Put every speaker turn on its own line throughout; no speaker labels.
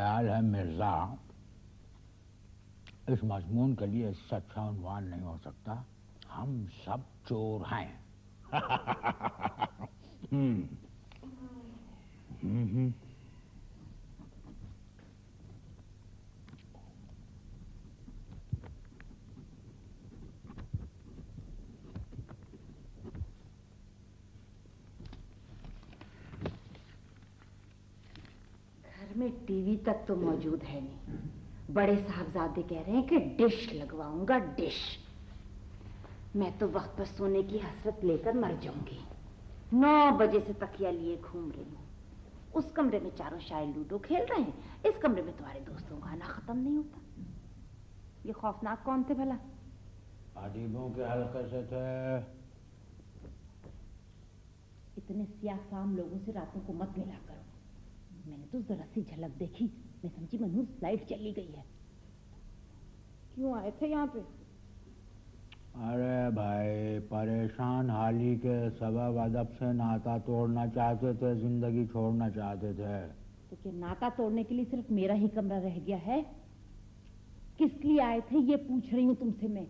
خیال ہے مرزا اس مضمون کے لیے اس سے اچھا عنوان نہیں ہو سکتا، ہم سب چور ہیں۔
گھر میں ٹی وی تک تو موجود ہے نہیں، بڑے صاحبزادے کہہ رہے ہیں کہ ڈش لگواؤں گا، ڈش۔ میں تو وقت پر سونے کی حسرت لے کر مر جاؤں گی۔ 9 بجے سے تکیا لیے گھوم رہی ہوں، اس کمرے میں چاروں شاید لوڈو کھیل رہے ہیں، اس کمرے میں تمہارے دوستوں کا آنا ختم نہیں ہوتا۔ یہ خوفناک کون تھے بھلا؟
ادیبوں کے حلقے سے تھے۔
اتنے سیاہ فام لوگوں سے راتوں کو مت ملا کرو۔ میں نے تو ذرا سی جھلک دیکھی، میں سمجھی منہوس لائٹ چلی گئی ہے۔ کیوں آئے تھے یہاں پہ؟
ارے بھائی، پریشان حالی کے سبب ادب سے ناتا توڑنا چاہتے تھے، زندگی چھوڑنا چاہتے تھے۔
تو کیا ناتا توڑنے کے لیے صرف میرا ہی کمرہ رہ گیا ہے؟ کس لیے آئے تھے یہ پوچھ رہی ہوں تم سے میں۔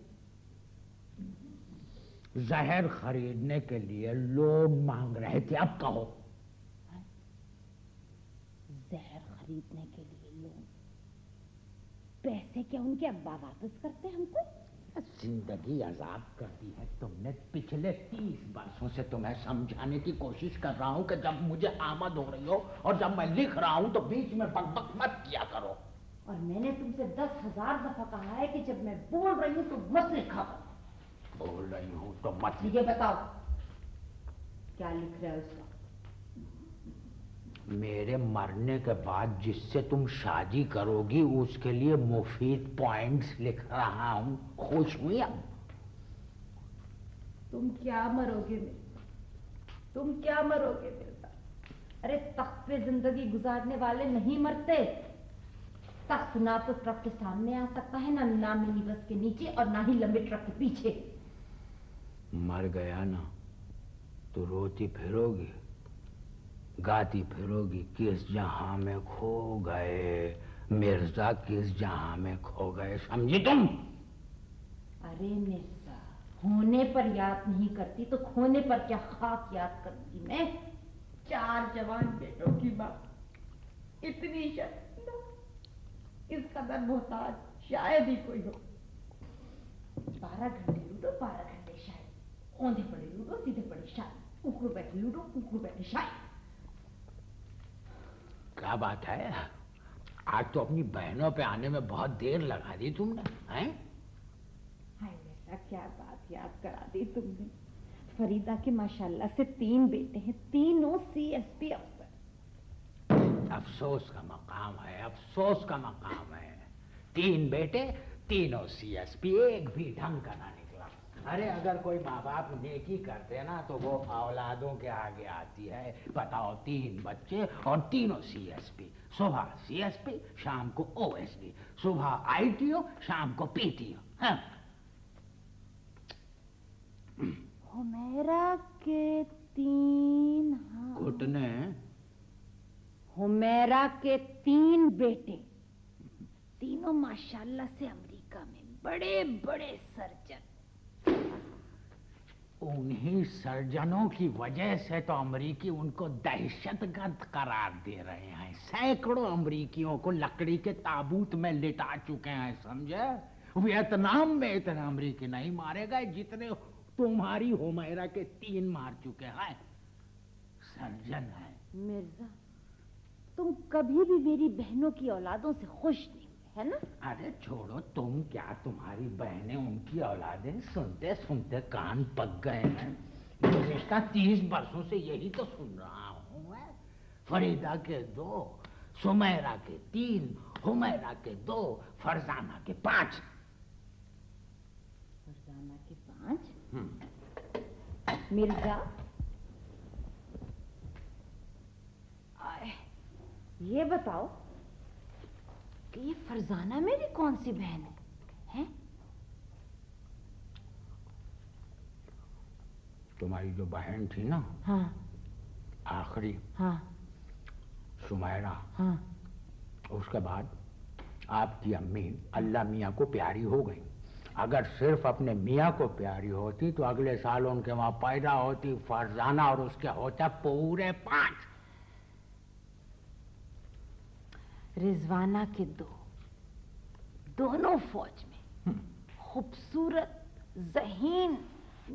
زہر خریدنے کے لیے لوگ مانگ رہے تھے، اب کہو۔
زہر خریدنے کے لیے لوگ؟ پیسے کیا ان کے ابا واپس کرتے ہم کو؟
زندگی عذاب کرتی ہے تم نے۔ پچھلے 30 برسوں سے تمہیں سمجھانے کی کوشش کر رہا ہوں کہ جب مجھے آمد ہو رہی ہو اور جب میں لکھ رہا ہوں تو بیچ میں بک بک مت کیا کرو۔
اور میں نے تم سے 10,000 دفعہ کہا ہے کہ جب میں بول رہی ہوں تو مت لکھا کرو۔
بول رہی ہوں تو مت۔
یہ بتاؤ کیا لکھ رہے ہو اس وقت؟
میرے مرنے کے بعد جس سے تم شادی کرو گی اس کے لیے مفید پوائنٹس لکھ رہا ہوں۔ خوش ہوئی اب؟
تم کیا مرو گے میرے؟ تم کیا مرو گے میرے ساتھ؟ ارے تخت پہ زندگی گزارنے والے نہیں مرتے۔ تخت نہ تو ٹرک کے سامنے آ سکتا ہے، نہ منی بس کے نیچے، اور نہ ہی لمبے ٹرک کے پیچھے۔
مر گیا نا تو روتی پھرو گی، گاتی پھرو گی، کس جہاں میں کھو گئے مرزا، کس جہاں میں کھو گئے، سمجھی تم؟
ارے مرزا، ہونے پر یاد نہیں کرتی تو کھونے پر کیا خاک یاد کروں گی میں؟ 4 جوان بیٹوں کی ماں، اتنی شرمندہ، اس قدر محتاج شاید ہی کوئی ہو۔ 12 گھنٹے لوڈو، 12 گھنٹے شاید، اوندھے پڑے لوڈو، سیدھے پڑے شاید، اوکڑو بیٹھے لوڈو، اوکڑو بیٹھے شاید۔
کیا بات ہے، آج تو اپنی بہنوں پہ آنے میں بہت دیر لگا دی تم نے، ہیں؟
ہائے بیٹا، کیا بات یاد کرا دی تم نے۔ فریدہ کے ماشاءاللہ سے 3 بیٹے ہیں، تینوں CSP افسر۔
افسوس کا مقام ہے، افسوس کا مقام ہے۔ 3 بیٹے، تینوں CSP، ایک بھی ڈھنگ کا نہ نکلا۔ ارے اگر کوئی ماں باپ نیکی کرتے نا تو وہ اولادوں کے آگے آتی ہے۔ بتاؤ، 3 بچے اور تینوں CSP، صبح CSP، شام کو OSD، صبح ITO، شام کو PTO۔ ہاں،
حمیرہ کے 3
گھٹنے،
حمیرہ کے 3 بیٹے، تینوں ماشاءاللہ سے امریکہ میں بڑے بڑے سرجن۔
انہی سرجنوں کی وجہ سے تو امریکی ان کو دہشت گرد قرار دے رہے ہیں۔ سینکڑوں امریکیوں کو لکڑی کے تابوت میں لٹا چکے ہیں، سمجھے؟ ویتنام میں اتنے امریکی نہیں مارے گئے جتنے تمہاری حمیرہ کے 3 مار چکے ہیں۔ سرجن ہیں۔
مرزا، تم کبھی بھی میری بہنوں کی اولادوں سے خوش نہیں ہوئے، ہے نا؟
ارے چھوڑو تم، کیا تمہاری بہنیں ان کی اولادیں؟ سنتے سنتے کان پک گئے ہیں۔ گزشتہ 30 برسوں سے یہی تو سن رہا ہوں میں۔ فریدہ کے 2، سمیرہ کے 3، حمیرہ کے 2، فرزانہ کے 5۔
فرزانہ کے 5؟ مرزا، یہ بتاؤ کہ یہ فرزانہ میری کون سی بہن ہے؟
تمہاری جو بہن تھی نا،
ہاں،
آخری،
ہاں،
سمیرہ،
ہاں،
اس کے بعد آپ کی امی اللہ میاں کو پیاری ہو گئی. اگر صرف اپنے میاں کو پیاری ہوتی تو اگلے سال ان کے وہاں پیدا ہوتی فرزانہ اور اس کے ہوتا پورے 5.
رضوانہ کے دونوں فوج میں خوبصورت ذہین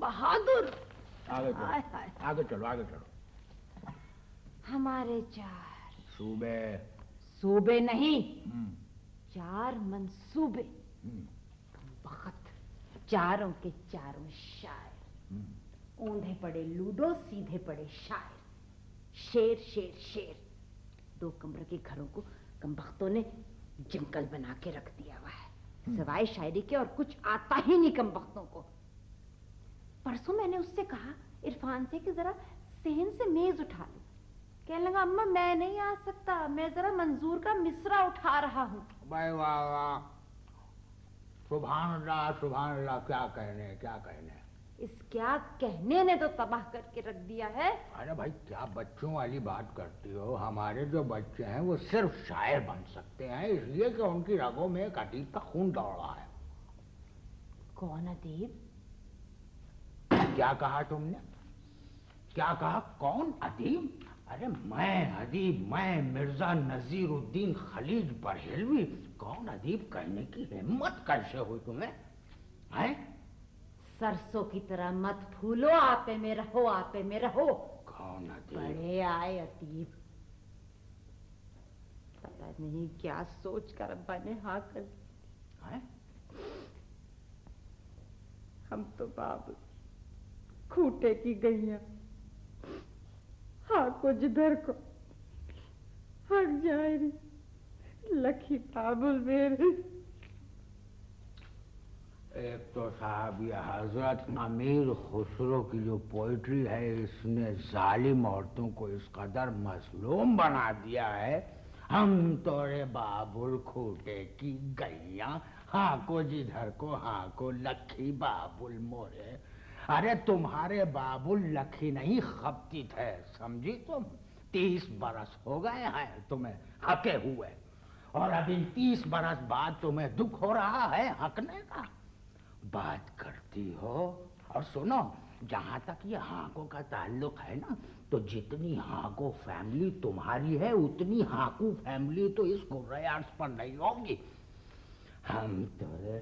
بہادر.
آگے چلو.
ہمارے 4
صوبے
نہیں 4 منصوبے. وقت 4 کے 4 شاعر. اوندھے پڑے لوڈو سیدھے پڑے شاعر. شیر شیر شیر. 2 کمرے کے گھروں کو کمبختوں نے جنگل بنا کے رکھ دیا ہوا ہے. سوائے شاعری کے اور کچھ آتا ہی نہیں کمبختوں کو. پرسوں میں نے اس سے کہا عرفان سے کہ ذرا صحن سے میز اٹھا لو. کہنے لگا اماں میں نہیں آ سکتا, میں ذرا منظور کا مصرع اٹھا رہا ہوں.
بھائی واہ واہ, سبحان اللہ, کیا کہنے.
اس کیا کہنے نے تو تباہ کر کے رکھ دیا ہے.
ارے بھائی کیا بچوں والی بات کرتی ہو. ہمارے جو بچے ہیں وہ صرف شاعر بن سکتے ہیں اس لیے کہ ان کی رگوں میں ایک ادیب کا خون دوڑ رہا ہے.
کون ادیب؟
کیا کہا تم نے؟ کیا کہا؟ کون ادیب؟ ارے میں ادیب, میں مرزا نذیر الدین خلیج بریلوی. کون ادیب کہنے کی ہمت کیسے ہوئی تمہیں؟ ہیں
سرسوں کی طرح مت پھولو, آپے میں رہو.
کون ادیب؟
بڑے آئے ادیب. پتہ نہیں کیا سوچ کر ابا نے ہاں کر دی. ہم تو باب کھوٹے کی گئیاں, ہاں کو جدھر کو ہٹ جائے رہی لکھی بابل میرے.
ایک تو صاحب یہ حضرت امیر خسرو کی جو پوئٹری ہے اس نے ظالم عورتوں کو اس قدر مظلوم بنا دیا ہے. ہم تورے بابل کھوٹے کی گئیاں, ہاں کو جدھر کو ہاں کو لکھی بابل مورے. ارے تمہارے بابل لکھی نہیں خپتی تھے, سمجھی تم. 30 برس ہو گئے ہیں تمہیں ہکے ہوئے, اور اب ان 30 برس بعد تمہیں دکھ ہو رہا ہے ہکنے کا. بات کرتی ہو. اور سنو, جہاں تک یہ ہانکو کا تعلق ہے نا, تو جتنی ہانکو فیملی تمہاری ہے اتنی ہانکو فیملی تو اس گریارس پر نہیں ہوگی. ہم تو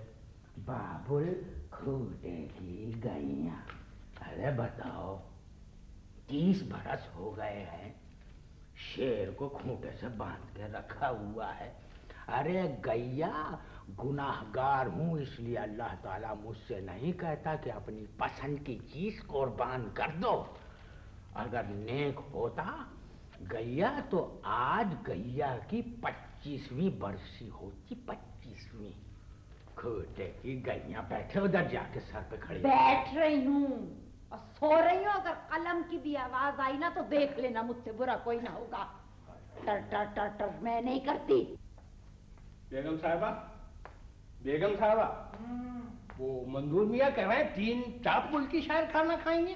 بابل کھوٹے کی گئیاں. ارے بتاؤ, 30 برس ہو گئے ہیں, شیر کو کھوٹے سے باندھ کے رکھا ہوا ہے. ارے گیا, گناہگار ہوں اس لیے اللہ تعالیٰ مجھ سے نہیں کہتا کہ اپنی پسند کی چیز قربان کر دو. اگر نیک ہوتا گیا تو آج گیا کی 25ویں برسی ہوتی. 25ویں. کھوٹے کی گئیاں. بیٹھے ادھر جا کے سر پہ کھڑی.
بیٹھ رہی ہوں اور سو رہی ہوں. اگر قلم کی بھی آواز آئی نا تو دیکھ لینا, مجھ سے برا کوئی نہ ہوگا. ٹر ٹر ٹر ٹر میں نہیں کرتی.
بیگم صاحبہ, وہ منظور میاں کہہ رہے ہیں 3 ٹاپ ملکی شاعر کھانا کھائیں گے.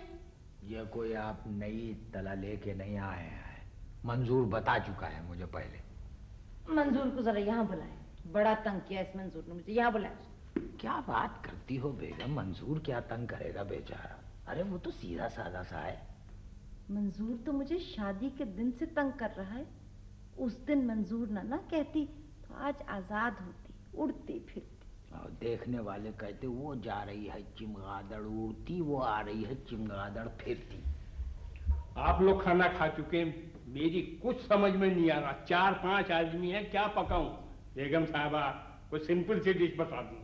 یہ کوئی آپ نئی اطلاع لے کے نہیں آئے ہیں. منظور بتا چکا ہے مجھے پہلے.
منظور کو ذرا یہاں بلائیں. بڑا تنگ کیا اس منظور نے مجھے, یہاں بلائیں.
کیا بات کرتی ہو بیگم, منظور کیا تنگ کرے گا بیچارہ. ارے وہ تو سیدھا سادہ سا ہے.
منظور تو مجھے شادی کے دن سے تنگ کر رہا ہے. اس دن منظور نہ کہتی تو آج آزاد ہوتی, اڑتی پھرتی.
اور دیکھنے والے کہتے وہ جا رہی ہے چمگادڑ اڑتی, وہ آ رہی ہے چمگادڑ پھرتی.
آپ لوگ کھانا کھا چکے, میری کچھ سمجھ میں نہیں آ رہا. 4-5 آدمی ہیں, کیا پکاؤں. بیگم صاحبہ کوئی سمپل سی ڈش بتا دوں.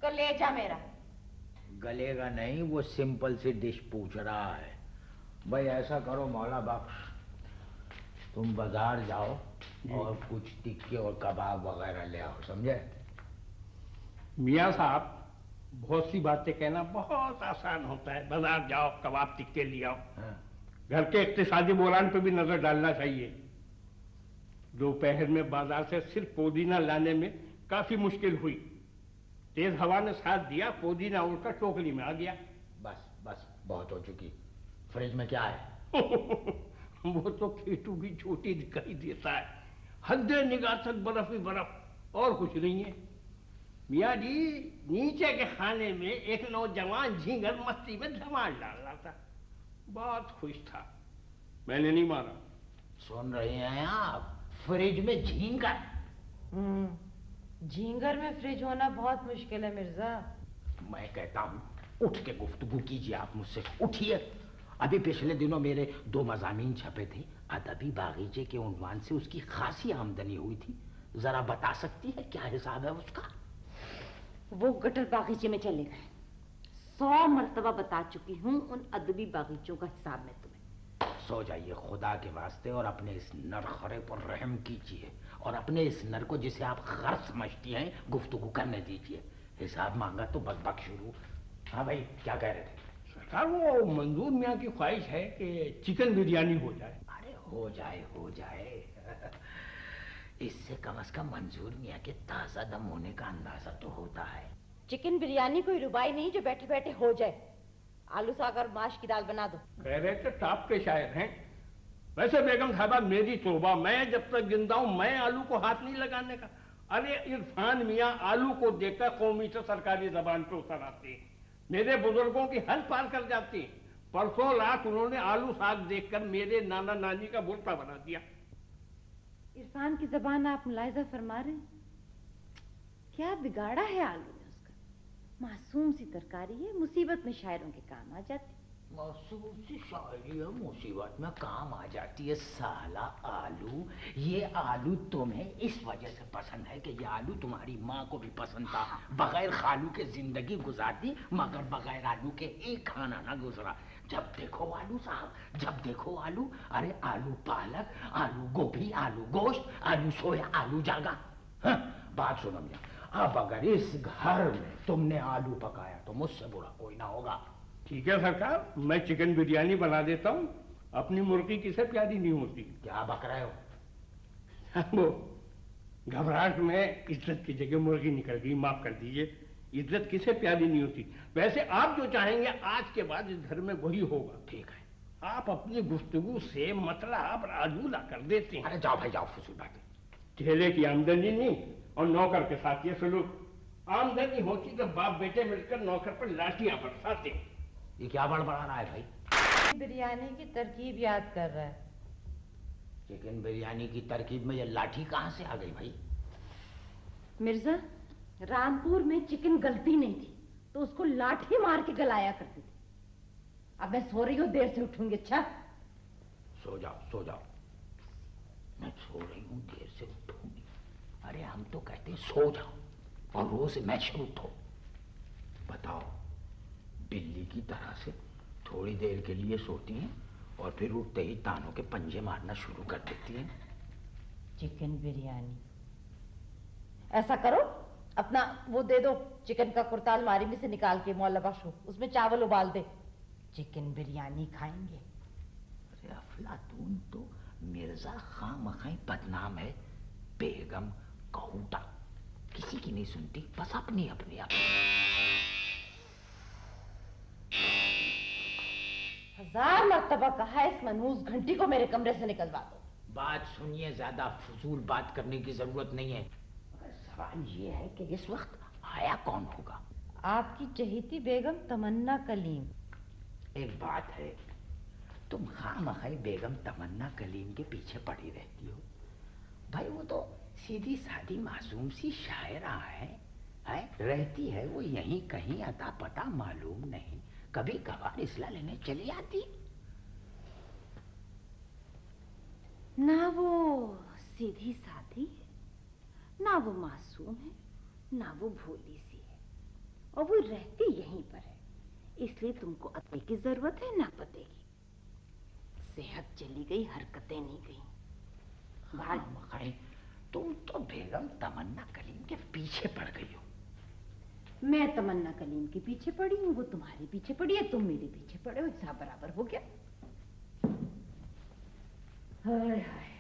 کلیجا میرا.
گلے گا نہیں, وہ سمپل سی ڈش پوچھ رہا ہے. بھائی ایسا کرو مولا بخش, تم بازار جاؤ اور کچھ ٹکے اور کباب وغیرہ لے آؤ, سمجھے.
میاں صاحب بہت سی باتیں کہنا بہت آسان ہوتا ہے. بازار جاؤ, کباب ٹکے لے آؤ. گھر کے اقتصادی بحران پہ بھی نظر ڈالنا چاہیے. دوپہر میں بازار سے صرف پودینہ لانے میں کافی مشکل ہوئی. تیز ہوا نے ساتھ دیا, پودینہ اڑ کر ٹوکری میں آ گیا.
بس بس بہت ہو چکی. فریج میں کیا ہے؟
وہ تو کھیٹو بھی چھوٹی دکھائی دیتا ہے. حد نگاہ تک برف ہی برف اور کچھ نہیں ہے۔ میاں جی نیچے کے خانے میں ایک نوجوان جھینگر مستی میں دھمال ڈال رہا تھا، بہت خوش تھا، میں نے نہیں مارا۔
سن رہے ہیں آپ؟ فریج میں جھینگر؟
جھینگر میں فریج ہونا بہت مشکل ہے مرزا۔
میں کہتا ہوں اٹھ کے گفتگو کیجیے آپ مجھ سے، اٹھیے۔ ابھی پچھلے دنوں میرے 2 مضامین چھپے تھے، ادبی باغیچے کے عنوان سے اس کی خاصی آمدنی ہوئی تھی، ذرا بتا سکتی ہے کیا حساب ہے اس کا؟
وہ گٹر باغیچے میں چلے گئے، 100 مرتبہ بتا چکی ہوں ان ادبی باغیچوں کا حساب میں تمہیں۔
سو جائیے خدا کے واسطے اور اپنے اس نر خرے پر رحم کیجیے، اور اپنے اس نر کو جسے آپ خر سمجھتی ہیں گفتگو کرنے دیجیے۔ حساب مانگا تو بک شروع۔ ہاں بھائی کیا کہہ رہے تھے؟
سرکار وہ منظور میاں کی خواہش ہے کہ چکن بریانی ہو جائے۔
ارے ہو جائے اس سے کم از کم منظور میاں کے تازہ دم ہونے کا اندازہ تو ہوتا ہے۔
چکن بریانی کوئی ربائی نہیں جو بیٹھے بیٹھے ہو جائے۔ آلو ساگ اور ماش کی دال بنا دو۔
کہہ رہے تھے ٹاپ کے شاعر ہیں۔ ویسے بیگم صاحبہ میری توبہ، میں جب تک زندہ ہوں میں آلو کو ہاتھ نہیں لگانے کا۔ ارے عرفان میاں آلو کو دیکھ کر قومی سے سرکاری زبان پہ اتر آتے ہیں، میرے بزرگوں کی حد پار کر جاتے ہیں۔ پرسوں رات انہوں نے آلو ساگ دیکھ کر میرے نانا نانی کا بھرتا بنا دیا۔
عرفان کی زبان آپ ملاحظہ فرما رہے ہیں؟ کیا بگاڑا ہے آلو نے اس کا؟ معصوم سی ترکاری ہے، مصیبت میں شاعروں کے کام آ جاتی۔
معصوم سی شاعری ہے، مصیبت میں کام آ جاتی ہے۔ سالہ آلو، یہ آلو تمہیں اس وجہ سے پسند ہے کہ یہ آلو تمہاری ماں کو بھی پسند تھا، بغیر خالو کے زندگی گزارتی مگر بغیر آلو کے ایک کھانا نہ گزرا۔ جب دیکھو آلو صاحب، جب دیکھو آلو، ارے آلو پالک، آلو گوبھی، آلو گوشت، آلو سویا، آلو جاگا۔ ہاں بات سنو میاں، اب اگر اس گھر میں تم نے آلو پکایا تو مجھ سے برا کوئی نہ ہوگا۔
ٹھیک ہے سرکار، میں چکن بریانی بنا دیتا ہوں، اپنی مرغی کسے پیاری نہیں ہوتی۔
کیا بک رہے ہو؟
وہ گھبراہٹ میں عزت کی جگہ مرغی نکل گئی، معاف کر دیجئے۔ عزت کسے پیاری نہیں ہوتی؟ ویسے آپ جو چاہیں گے آج کے بعد اس گھر میں وہی ہوگا۔
ٹھیک ہے۔
آپ اپنی گفتگو سے مطلب راجولا کر دیتے ہیں۔
ارے جاؤ بھائی جاؤ، فضول باتیں۔
چہرے کی آمدنی نہیں اور نوکر کے ساتھ یہ سلوک۔ آمدنی ہوتی تو باپ بیٹے مل کر نوکر پر لاٹیاں برساتے۔
یہ کیا بڑبڑا رہا ہے بھائی؟
بریانی کی ترکیب یاد کر رہا ہے۔
چکن بریانی کی ترکیب میں یہ لاٹھی کہاں سے آ گئی بھائی؟
مرزا، رامپور میں چکن گلتی نہیں تھی تو اس کو لاٹھی مار کے گلایا کرتے تھے۔ اب میں سو رہی ہوں، دیر سے اٹھوں گی۔ اچھا
سو جاؤ سو جاؤ۔ میں سو رہی ہوں دیر سے اٹھوں گی؟ ارے ہم تو کہتے ہیں سو جاؤ اور روز میچر اٹھو۔ بتاؤ، بلی کی طرح سے تھوڑی دیر کے لیے سوتی ہیں اور پھر اٹھتے ہی تانوں کے پنجے مارنا شروع کر دیتی ہیں۔
چکن بریانی، ایسا کرو اپنا وہ دے دو چکن کا کرتا الماری میں سے نکال کے، مولبہ شو اس میں چاول ابال دے، چکن بریانی کھائیں گے۔
ارے افلاطون تو مرزا خواہ مخواہ بدنام ہے، بیگم کہوٹا کسی کی نہیں سنتی، بس اپنی اپنی اپنی۔
1000 مرتبہ کہا اس منحوس گھنٹی کو میرے کمرے سے نکلوا دو۔
بات سنیے، زیادہ فضول بات کرنے کی ضرورت نہیں ہے، مگر سوال یہ ہے کہ اس وقت آیا کون ہوگا؟
آپ کی چہیتی بیگم تمنا کلیم۔
ایک بات ہے، تم خواہ مخواہ بیگم تمنا کلیم کے پیچھے پڑی رہتی ہو۔ بھائی وہ تو سیدھی سادی معصوم سی شاعرہ ہے، رہتی ہے وہ یہیں کہیں، اتا پتا معلوم نہیں، کبھی کبھار اصلاح لینے چلی آتی۔
نہ وہ سیدھی سادھی ہے، نہ وہ معصوم ہے، نہ وہ بھولی سی ہے، اور وہ رہتی یہیں پر ہے، اس لیے تم کو اتے کی ضرورت ہے نہ پتے کی۔ صحت چلی گئی، حرکتیں نہیں گئی۔
تم تو بیگم تمنا کلیم کے پیچھے پڑ گئی ہو۔
میں تمنا کلیم کے پیچھے پڑی ہوں، وہ تمہارے پیچھے پڑی ہے، تم میرے پیچھے پڑے ہو، حساب برابر ہو گیا۔ ہائے ہائے،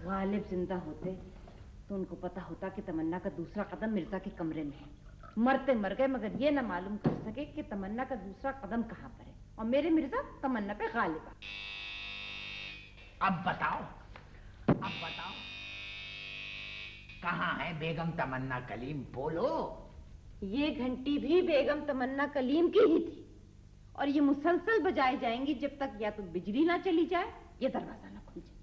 غالب زندہ ہوتے تو ان کو پتا ہوتا کہ تمنا کا دوسرا قدم مرزا کے کمرے میں ہے۔ مرتے مر گئے مگر یہ نہ معلوم کر سکے کہ تمنا کا دوسرا قدم کہاں پر ہے، اور میرے مرزا تمنا پہ غالب۔
اب بتاؤ کہاں ہے بیگم تمنا کلیم؟ بولو.
یہ گھنٹی بھی بیگم تمنا کلیم کی ہی تھی، اور یہ مسلسل بجائے جائیں گی جب تک یا تو بجلی نہ چلی جائے یا دروازہ نہ کھل جائے.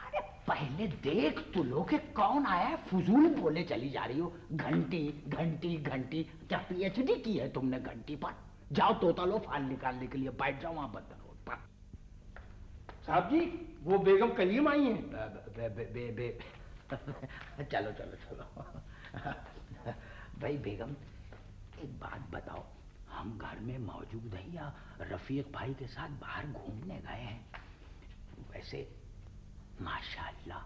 ارے پہلے دیکھ تو لو کہ کون آیا ہے، فضول بولے چلی جا رہی ہو. گھنٹی گھنٹی گھنٹی، کیا پی ایچ ڈی کی ہے تم نے گھنٹی پر؟ جاؤ توتا لو فال نکالنے کے لیے، بیٹھ جاؤ وہاں بدر روڈ پر.
صاحب جی وہ بیگم کلیم آئی ہیں.
چلو چلو چلو. بھائی بیگم ایک بات بتاؤ، ہم گھر میں موجود ہیں یا رفیق بھائی کے ساتھ باہر گھومنے گئے ہیں؟ ویسے ماشاءاللہ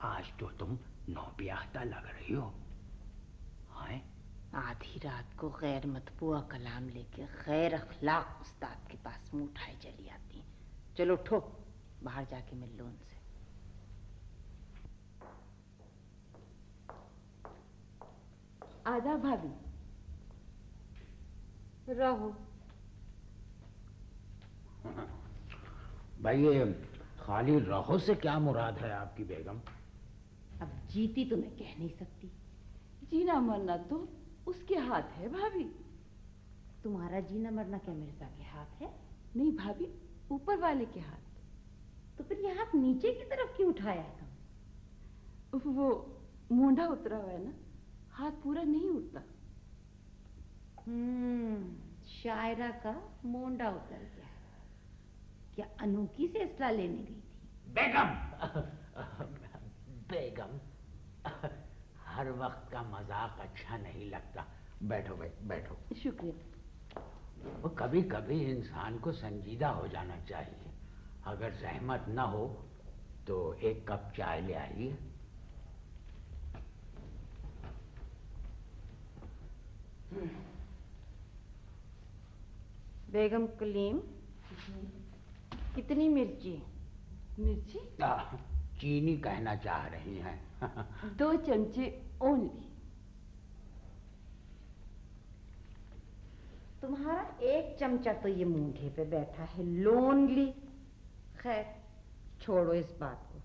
آج تو تم نوبیاہتا لگ رہی ہو. ہائے
آدھی رات کو غیر مطبوع کلام لے کے غیر اخلاق استاد کے پاس منہ اٹھائے چلی آتی ہیں. چلو اٹھو، باہر جا کے مل لو ان سے. آداب بھابھی. رہو.
بھائی یہ خالی رہو سے کیا مراد ہے آپ کی بیگم؟
اب جیتی تو میں کہہ نہیں سکتی.
جینا مرنا تو اس کے ہاتھ ہے بھابھی.
تمہارا جینا مرنا کیا مرزا کے ہاتھ ہے؟
نہیں بھابھی، اوپر والے کے ہاتھ.
تو پھر یہ ہاتھ نیچے کی طرف کیوں اٹھایا ہے تم؟
وہ مونڈا اترا ہوا ہے نا، ہاتھ پورا نہیں اٹھتا.
شاعرہ کا مونڈا اتر گیا. کیا انوکھی سے اصلاح لینے گئی تھی؟
بیگم بیگم ہر وقت کا مذاق اچھا نہیں لگتا. بیٹھو بھائی بیٹھو.
شکریہ.
کبھی کبھی انسان کو سنجیدہ ہو جانا چاہیے. اگر زحمت نہ ہو تو ایک کپ چائے لے آئیے.
بیگم کلیم کتنی مرچی؟
مرچی
چینی کہنا چاہ رہی ہیں.
2 چمچے اونلی.
تمہارا 1 چمچہ تو یہ مونڈھے پہ بیٹھا ہے لونلی. خیر چھوڑو اس بات کو.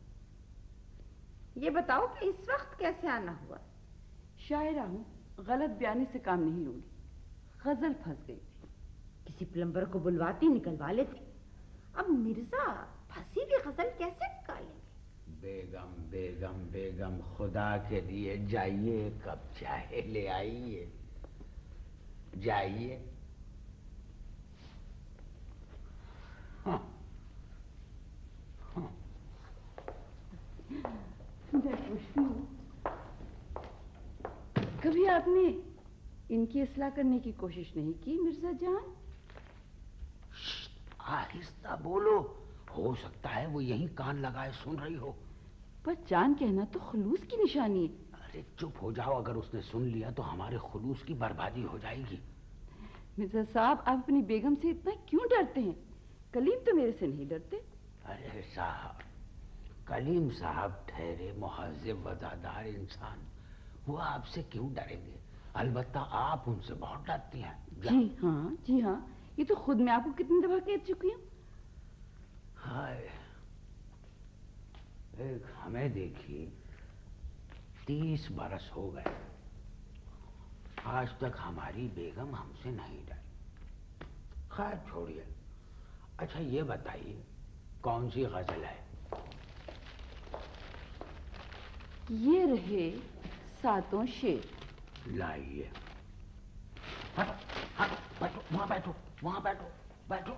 یہ بتاؤ کہ اس وقت کیسے آنا ہوا؟
شاعرہ ہوں، غلط بیانی سے کام نہیں لوں گی. غزل پھنس گئی تھی.
کسی پلمبر کو بلواتی، نکلوا لیتی. اب مرزا پھنسی ہوئی غزل کیسے نکالیں گے؟
بیگم بیگم بیگم خدا کے لیے جائیے، کب چائے لے آئیے. جائیے.
میں پوچھتی ہوں، کبھی آپ نے ان کی اصلاح کرنے کی کوشش نہیں کی مرزا جان؟
آہستہ بولو، ہو سکتا ہے وہ یہیں کان لگائے سن رہی ہو.
پر جان کہنا تو خلوص کی نشانی ہے.
ارے چپ ہو جاؤ، اگر اس نے سن لیا تو ہمارے خلوص کی بربادی ہو جائے گی.
مرزا صاحب آپ اپنی بیگم سے اتنا کیوں ڈرتے ہیں؟ کلیم تو میرے سے نہیں ڈرتے.
ارے صاحب، کلیم صاحب ٹھہرے مہذب وفادار انسان، وہ آپ سے کیوں ڈریں گے؟ البتہ آپ ان سے بہت ڈرتی ہیں.
جی ہاں جی ہاں، یہ تو خود میں آپ کو کتنی دفعہ کہہ چکی ہوں.
ہائے، ایک ہمیں دیکھیے 30 برس ہو گئے، آج تک ہماری بیگم ہم سے نہیں ڈری. خیر چھوڑیے. اچھا یہ بتائیے کون سی غزل ہے؟
یہ رہے 7 شعر.
لائیے. بیٹھو وہاں، بیٹھو وہاں، بیٹھو بیٹھو.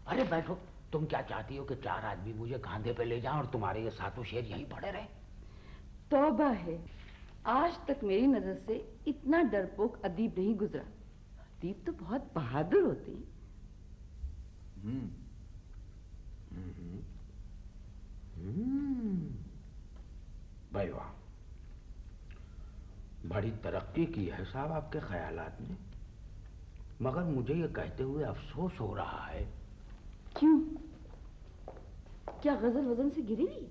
ارے بیٹھو. تم کیا چاہتی ہو کہ 4 آدمی مجھے کاندھے پہ لے جائیں اور تمہارے یہ 7 شعر یہیں پڑے رہے؟
توبہ ہے، آج تک میری نظر سے اتنا ڈرپوک ادیب نہیں گزرا. ادیب تو بہت بہادر ہوتے ہیں.
بھائی واہ، بڑی ترقی کی ہے صاحب آپ کے خیالات نے. مگر مجھے یہ کہتے ہوئے افسوس ہو رہا ہے.
کیوں؟ کیا غزل وزن سے گری ہوئی؟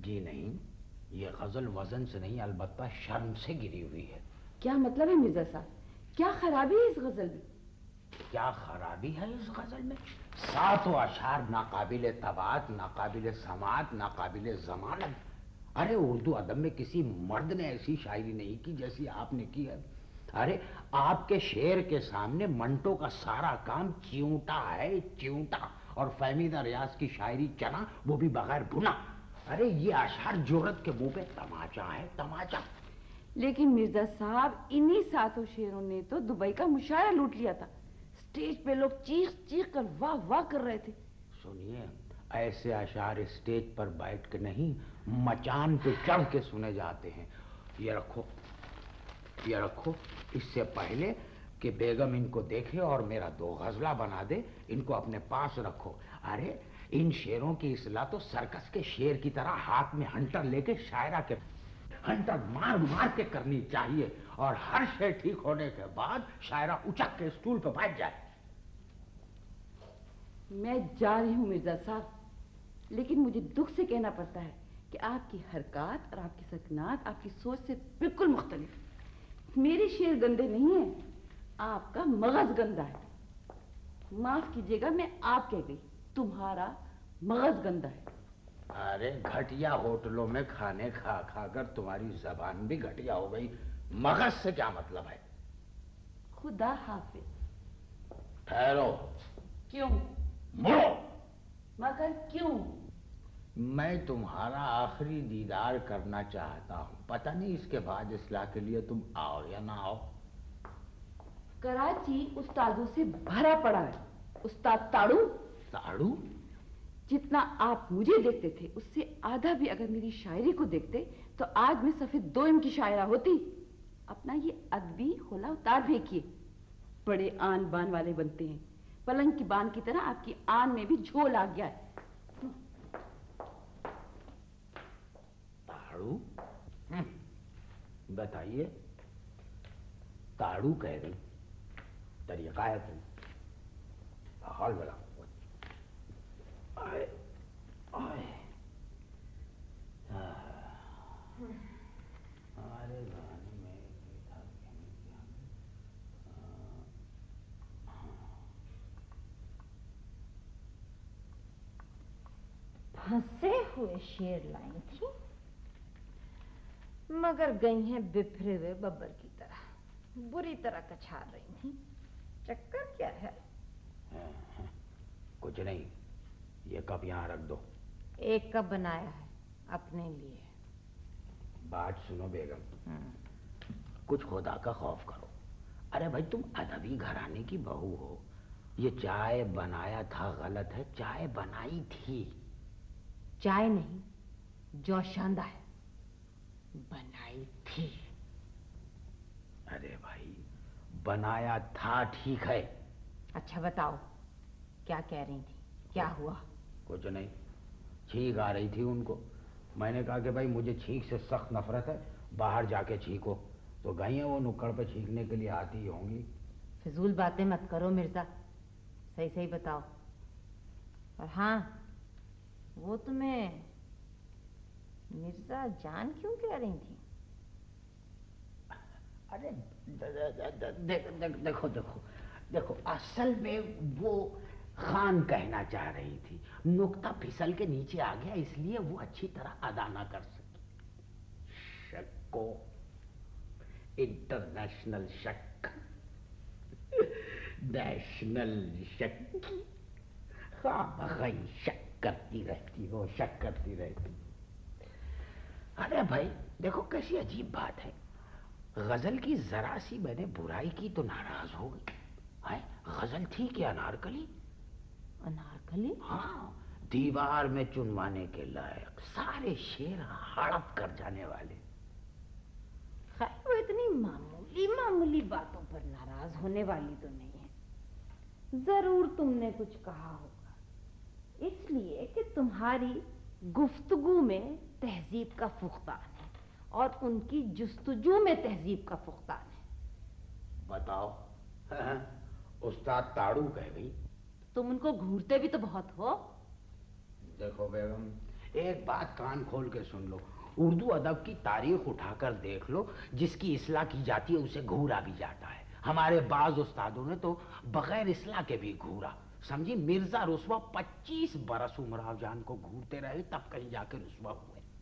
جی نہیں، یہ غزل وزن سے نہیں، البتہ شرم سے گری ہوئی ہے.
کیا مطلب ہے مرزا صاحب؟ کیا خرابی ہے اس غزل میں؟
کیا خرابی ہے اس غزل میں؟ 7 اشعار ناقابل طباعت، ناقابل سماعت، ناقابل ضمانت. ارے اردو ادب میں کسی مرد نے ایسی شاعری نہیں کی جیسی آپ نے کی ہے. ارے آپ کے شعر کے سامنے منٹو کا سارا کام چیونٹا ہے، چیونٹا. اور فہمیدہ ریاض کی شاعری چنا، وہ بھی بغیر بھنا. ارے یہ اشعار جرت کے منہ پہ تماچا ہے، تماچا.
لیکن مرزا صاحب انہی ساتوں شعروں نے تو دبئی کا مشاعرہ لوٹ لیا تھا. اسٹیج پہ لوگ چیخ چیخ کر واہ واہ کر رہے تھے.
سنیے، ایسے اشعار اسٹیج پر بیٹھ کے نہیں، مچان پہ چڑھ کے سنے جاتے ہیں. یہ رکھو، یہ رکھو. اس سے پہلے کہ بیگم ان کو دیکھے اور میرا دو غزلہ بنا دے، ان کو اپنے پاس رکھو. ارے ان شعروں کی اصلاح تو سرکس کے شیر کی طرح ہاتھ میں ہنٹر لے کے شاعرہ کے ہنٹر مار مار کے کرنی چاہیے، اور ہر شعر ٹھیک ہونے کے بعد شاعرہ اچک کے اسٹول پہ بیٹھ جائے.
میں جا رہی ہوں مرزا صاحب، لیکن مجھے دکھ سے کہنا پڑتا ہے کہ آپ کی حرکات اور آپ کی سکنات آپ کی سوچ سے بالکل مختلف. میرے شعر گندے نہیں ہیں، آپ کا مغز گندا ہے. معاف کیجیے گا، میں آپ کہہ گئی، تمہارا مغز گندا ہے.
ارے گھٹیا ہوٹلوں میں کھانے کھا کھا کر تمہاری زبان بھی گھٹیا ہو گئی. مغز سے کیا مطلب ہے؟
خدا حافظ.
ٹھہرو.
کیوں؟
مڑو.
مگر کیوں؟
میں تمہارا آخری دیدار کرنا چاہتا ہوں. پتہ نہیں اس کے بعد اصلاح کے لیے تم آؤ یا نہ آؤ.
کراچی استادوں سے بھرا پڑا ہے. استاد تاڑو،
تاڑو؟
جتنا آپ مجھے دیکھتے تھے اس سے آدھا بھی اگر میری شاعری کو دیکھتے تو آج میں صفحے 2 کی شاعرہ ہوتی. اپنا یہ ادبی ہولا اتار دیکھیے. بڑے آن بان والے بنتے ہیں، پلنگ کی بان کی طرح آپ کی آن میں بھی جھول آ گیا ہے.
تاڑو؟ بتائیے. تاڑو کہہ رہی، طریقہ ہے تم. حال بلا. آئے آئے. ہمارے گانے میں
پھنسے ہوئے شیر لائی تھی، مگر گئی ہیں بفرے ہوئے ببر کی طرح، بری طرح کچھار رہی تھی. چکر کیا ہے؟
کچھ نہیں. یہ کپ یہاں رکھ دو.
ایک کپ بنایا ہے اپنے لیے.
بات سنو بیگم، کچھ خدا کا خوف کرو. ارے بھائی تم ادبی گھرانے کی بہو ہو. یہ چائے بنایا تھا غلط ہے، چائے بنائی تھی.
چائے نہیں، جوشاندہ ہے. بنائی تھی.
ارے بھائی بنایا تھا ٹھیک ہے.
اچھا بتاؤ کیا کہہ رہی تھی، کیا ہوا؟
کچھ نہیں. چھینک آ رہی تھی ان کو. میں نے کہا کہ بھائی مجھے چھینک سے سخت نفرت ہے، باہر جا کے چھینکو. تو گئی ہیں وہ نکڑ پہ چھینکنے کے لیے آتی ہی ہوں گی.
فضول باتیں مت کرو مرزا، صحیح صحیح بتاؤ. اور ہاں، وہ تمہیں مرزا جان کیوں کہہ رہی تھی؟
ارے دیکھو دیکھو دیکھو، اصل میں وہ خان کہنا چاہ رہی تھی. نقطہ پھسل کے نیچے آ گیا، اس لیے وہ اچھی طرح ادا نہ کر سکی. شک کو انٹرنیشنل شک، نیشنل شک، خواہ شک کرتی رہتی ہو، شک کرتی رہتی. ارے بھائی دیکھو کیسی عجیب بات ہے. غزل کی ذرا سی میں نے برائی کی تو ناراض ہو گئی. غزل تھی کہ انارکلی؟
انارکلی؟
ہاں، دیوار میں چنوانے کے لائق، سارے شعر ہڑپ کر جانے والے.
خیر وہ اتنی معمولی معمولی باتوں پر ناراض ہونے والی تو نہیں ہے. ضرور تم نے کچھ کہا ہوگا، اس لیے کہ تمہاری گفتگو میں تہذیب کا فقدان ہے اور ان کی جستجو میں تہذیب کا فقدان ہے.
بتاؤ. استاد تاڑو کہہ گئی.
تم ان کو گھورتے بھی تو بہت ہو.
دیکھو بیگم، ایک بات کان کھول کے سن لو. اردو ادب کی تاریخ اٹھا کر دیکھ لو، جس کی اصلاح کی جاتی ہے اسے گھورا بھی جاتا ہے. ہمارے بعض استادوں نے تو بغیر اصلاح کے بھی گھورا. سمجھی، مرزا رسوا 25 برس امراؤ جان کو گھورتے رہے، تب کہیں جا کے رسوا ہوئے.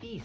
30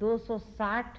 260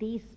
30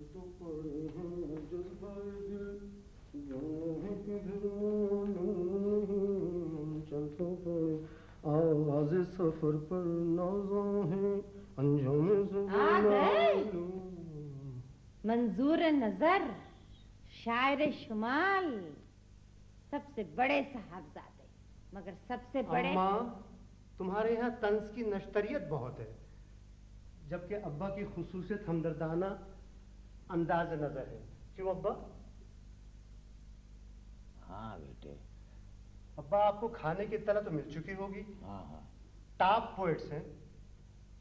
تو پڑے ہیں جذبۂ دل جو ہے کدھر چل تو پڑے آواز سفر پر نازاں ہیں انجام
آ گئے منظور نظر شاعر شمال سب سے بڑے صاحبزادے مگر سب سے بڑے
اماں تمہارے یہاں طنز کی نشتریت بہت ہے جبکہ ابا کی خصوصیت ہمدردانہ انداز نظر ہے کیوں ابا؟
ہاں بیٹے.
ابا آپ کو کھانے کی اطلاع تو مل چکی ہوگی.
ہاں ہاں.
ٹاپ پوئٹس ہیں.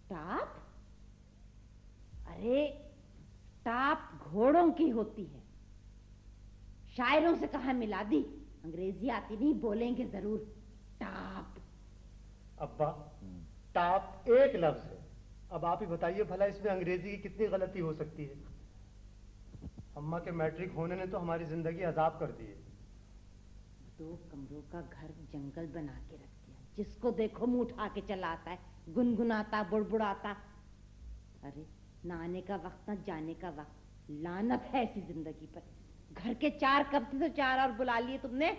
ٹاپ؟ ارے ٹاپ گھوڑوں کی ہوتی ہے. شاعروں سے کہاں ملا دی. انگریزی آتی نہیں بولیں گے ضرور. ٹاپ.
ابا ٹاپ ایک لفظ ہے. اب آپ ہی بتائیے بھلا اس میں انگریزی کی کتنی غلطی ہو سکتی ہے. اماں کے میٹرک ہونے نے تو ہماری زندگی عذاب کر دی ہے.
2 کمروں کا گھر جنگل بنا کے رکھ دیا. جس کو دیکھو منہ اٹھا کے چلا آتا ہے. گنگناتا بڑبڑاتا. ارے نہ آنے کا وقت نہ جانے کا وقت. لعنت ہے ایسی زندگی پر. گھر کے 4 کب تھے تو 4 اور بلا لیے تم نے.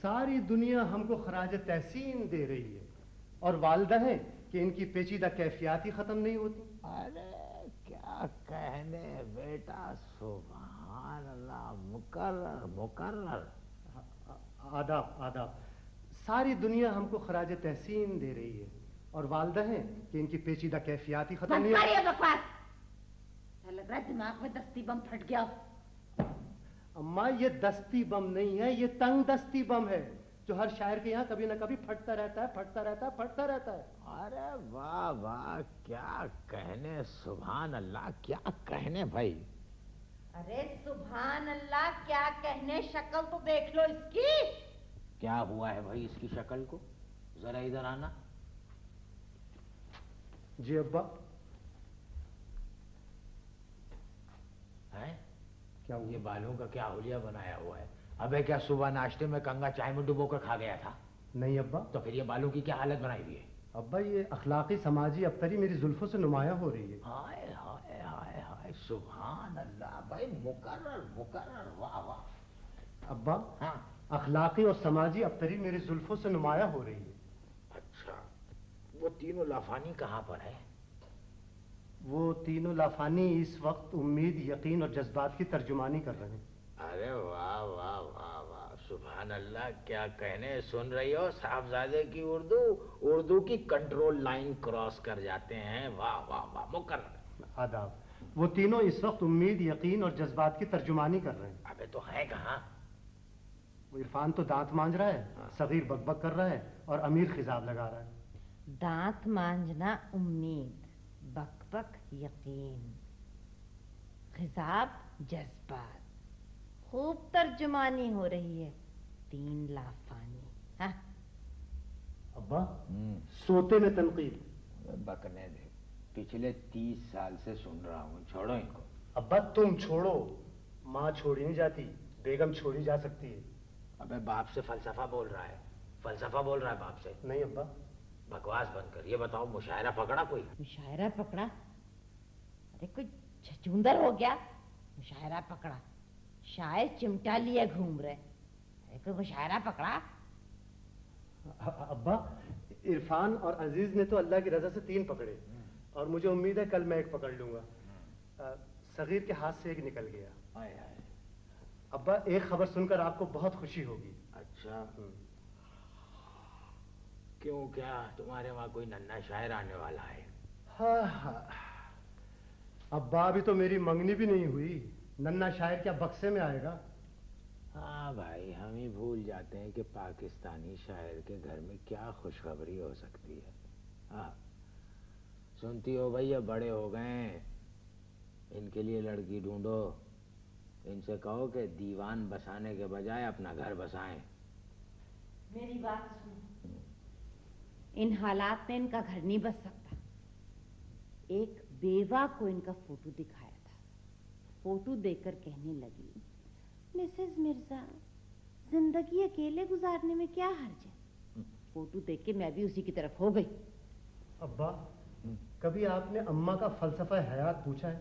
ساری دنیا ہم کو خراج تحسین دے رہی ہے اور والدہ ہیں کہ ان کی پیچیدہ کیفیات ہی ختم نہیں ہوتی.
ارے کیا کہنے بیٹا. سبحان اللہ. مقرر مقرر.
آداب آداب. ساری دنیا ہم کو خراج تحسین دے رہی ہے اور والدہ ہیں کہ ان کی پیچیدہ کیفیات ہی ختم نہیں ہوتی.
بکواس. لگ رہا ہے دماغ میں دستی بم پھٹ گیا.
اماں یہ دستی بم نہیں ہے, یہ تنگ دستی بم ہے جو ہر شاعر کے یہاں کبھی نہ کبھی پھٹتا رہتا ہے پھٹتا رہتا ہے پھٹتا رہتا ہے.
ارے واہ واہ کیا کہنے. سبحان اللہ کیا کہنے بھائی.
ارے سبحان اللہ کیا کہنے. شکل تو دیکھ لو اس کی.
کیا ہوا ہے بھائی اس کی شکل کو. ذرا ادھر آنا.
جی ابا.
ہے
کیا
یہ بالوں کا کیا حلیہ بنایا ہوا ہے. ابے کیا صبح ناشتے میں کنگا چائے میں ڈبو کر کھا گیا تھا.
نہیں ابا.
تو پھر یہ بالوں کی کیا حالت بنائی ہوئی ہے.
ابا یہ اخلاقی سماجی ابتری میری زلفوں سے نمایاں ہو رہی ہے.
ہائے ہائے ہائے ہائے. سبحان اللہ بھائی. مقرر مقرر. واہ واہ.
ابا
ہاں
اخلاقی اور سماجی ابتری میری زلفوں سے نمایاں ہو رہی ہے.
اچھا وہ تینوں لافانی کہاں پر ہے.
وہ تینوں لافانی اس وقت امید یقین اور جذبات کی ترجمانی کر رہے ہیں.
ارے واہ واہ واہ واہ. سبحان اللہ کیا کہنے. سن رہی ہو صاحبزادے کی اردو. اردو کی کنٹرول لائن کراس کر جاتے ہیں. واہ واہ واہ. مقرر.
آداب. وہ تینوں اس وقت امید یقین اور جذبات کی ترجمانی کر رہے ہیں.
ابے تو ہے کہاں.
وہ عرفان تو دانت مانج رہا ہے, صغیر بک بک کر رہا ہے اور امیر خضاب لگا رہا ہے.
دانت مانجنا امید, بک بک یقین, خضاب جذبات. خوب ترجمانی ہو رہی ہے. 3 لافانی. ہاں
ابا سوتے میں تنقید.
بکنے دے. پچھلے 30 سال سے سن رہا ہوں. چھوڑو ان کو.
ابا تم چھوڑو. ماں چھوڑی نہیں جاتی, بیگم چھوڑی جا سکتی ہے.
ابے باپ سے فلسفہ بول رہا ہے. فلسفہ بول رہا ہے باپ سے.
نہیں ابا.
بکواس بند کر. یہ بتاؤ مشاعرہ پکڑا کوئی.
مشاعرہ پکڑا. ارے کوئی چھچوندر ہو گیا. مشاعرہ پکڑا. شاعر چمٹا لیے گھوم رہے. ارے کوئی مشاعرہ پکڑا.
ابا عرفان اور عزیز نے تو اللہ کی رضا سے 3 پکڑے اور مجھے امید ہے کل میں 1 پکڑ لوں گا. صغیر کے ہاتھ سے 1 نکل گیا. ابا ایک خبر سن کر آپ کو بہت خوشی ہوگی.
اچھا کیوں, کیا تمہارے وہاں کوئی ننھا شاعر آنے والا ہے.
ہاں ابا ابھی تو میری منگنی بھی نہیں ہوئی. ننھا شاعر کیا بکسے میں آئے گا.
ہاں بھائی ہم ہی بھول جاتے ہیں کہ پاکستانی شاعر کے گھر میں کیا خوشخبری ہو سکتی ہے. ہاں سنتی ہو بھائی, اب بڑے ہو گئے ہیں, ان کے لیے لڑکی ڈھونڈو. ان سے کہو کہ دیوان بسانے کے بجائے اپنا گھر بسائیں.
میری بات سنو. ان حالات میں ان کا گھر نہیں بس سکتا. ایک بیوہ کو ان کا فوٹو دکھایا تھا. فوٹو دیکھ کر کہنے لگی, مسز مرزا زندگی اکیلے گزارنے میں کیا حرج ہے. فوٹو دیکھ کے میں بھی اسی کی طرف ہو گئی.
ابا کبھی آپ نے اماں کا فلسفہ حیات پوچھا ہے.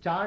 4